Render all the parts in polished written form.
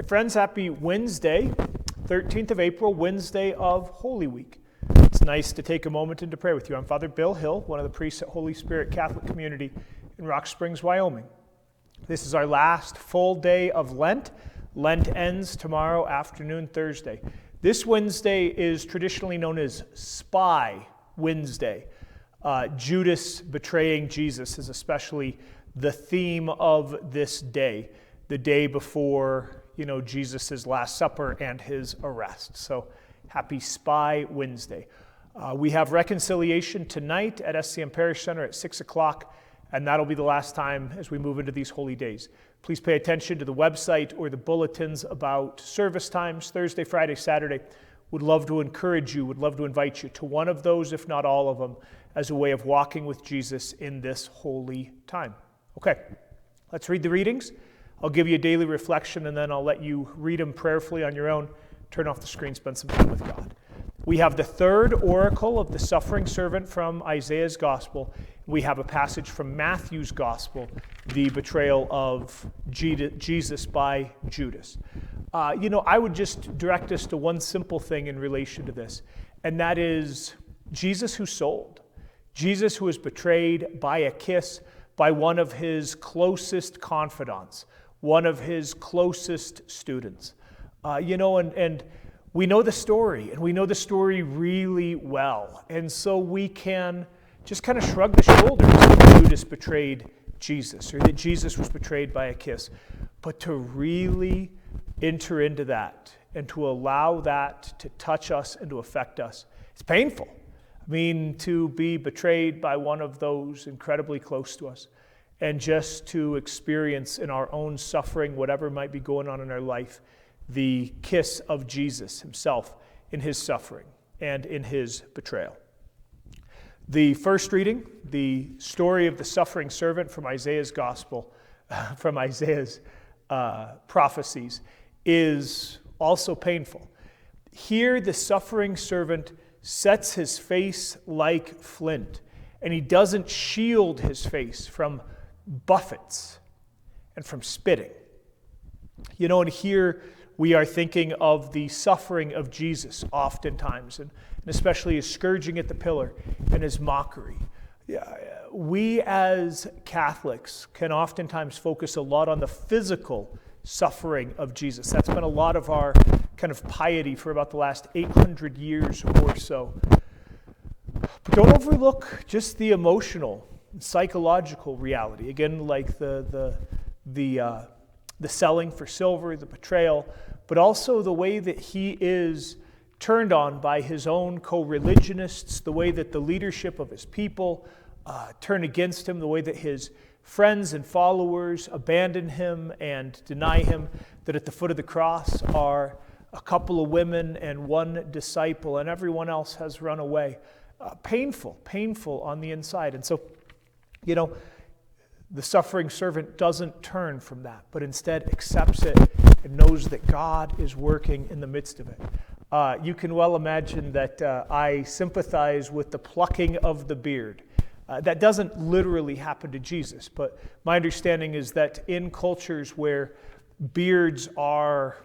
friends, happy Wednesday, 13th of April, Wednesday of Holy Week. It's nice to take a moment and to pray with you. I'm Father Bill Hill, one of the priests at Holy Spirit Catholic Community in Rock Springs, Wyoming. This is our last full day of Lent. Lent ends tomorrow afternoon, Thursday. This Wednesday is traditionally known as Spy Wednesday. Judas betraying Jesus is especially the theme of this day, the day before, Jesus' Last Supper and his arrest. So happy Spy Wednesday. We have reconciliation tonight at SCM Parish Center at 6 o'clock, and that'll be the last time as we move into these holy days. Please pay attention to the website or the bulletins about service times, Thursday, Friday, Saturday. Would love to encourage you, would love to invite you to one of those, if not all of them, as a way of walking with Jesus in this holy time. Okay, let's read the readings. I'll give you a daily reflection, and then I'll let you read them prayerfully on your own. Turn off the screen, spend some time with God. We have the third oracle of the suffering servant from Isaiah's Gospel. We have a passage from Matthew's Gospel, the betrayal of Jesus by Judas. I would just direct us to one simple thing in relation to this, and that is Jesus who sold. Jesus who was betrayed by a kiss by one of his closest confidants, one of his closest students. And we know the story, and we know the story really well. And so we can just kind of shrug the shoulders that Judas betrayed Jesus, or that Jesus was betrayed by a kiss. But to really enter into that, and to allow that to touch us and to affect us, it's painful. To be betrayed by one of those incredibly close to us, and just to experience in our own suffering, whatever might be going on in our life, the kiss of Jesus himself in his suffering and in his betrayal. The first reading, the story of the suffering servant from Isaiah's Gospel, from Isaiah's prophecies, is also painful. Here, the suffering servant sets his face like flint, and he doesn't shield his face from buffets and from spitting. And here we are thinking of the suffering of Jesus oftentimes, and especially his scourging at the pillar and his mockery. We as Catholics can oftentimes focus a lot on the physical suffering of Jesus. That's been a lot of our kind of piety for about the last 800 years or so. But don't overlook just the emotional, psychological reality. Again, like the selling for silver, the betrayal, but also the way that he is turned on by his own co-religionists, the way that the leadership of his people turn against him, the way that his friends and followers abandon him and deny him, that at the foot of the cross are a couple of women and one disciple, and everyone else has run away. Painful on the inside. And so, the suffering servant doesn't turn from that, but instead accepts it and knows that God is working in the midst of it. You can well imagine that I sympathize with the plucking of the beard. That doesn't literally happen to Jesus, but my understanding is that in cultures where beards are,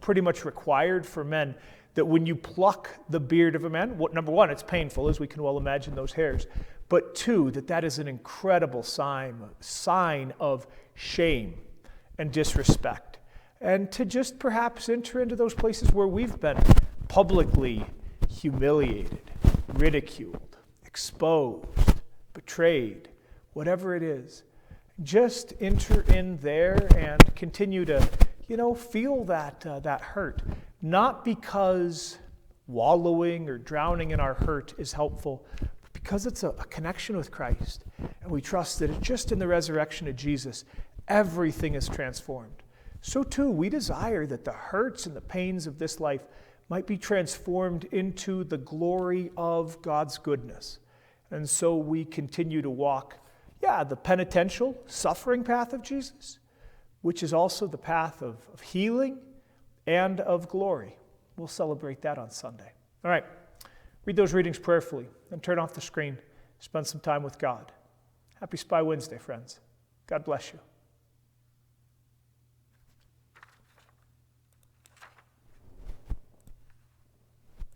pretty much required for men, that when you pluck the beard of a man, number one, it's painful, as we can well imagine those hairs. But two, that is an incredible sign of shame and disrespect. And to just perhaps enter into those places where we've been publicly humiliated, ridiculed, exposed, betrayed, whatever it is. Just enter in there and continue to, feel that hurt. Not because wallowing or drowning in our hurt is helpful, but because it's a connection with Christ. And we trust that just in the resurrection of Jesus, everything is transformed. So too, we desire that the hurts and the pains of this life might be transformed into the glory of God's goodness. And so we continue to walk, the penitential, suffering path of Jesus, which is also the path of healing and of glory. We'll celebrate that on Sunday. All right, read those readings prayerfully, and turn off the screen. Spend some time with God. Happy Spy Wednesday, friends. God bless you.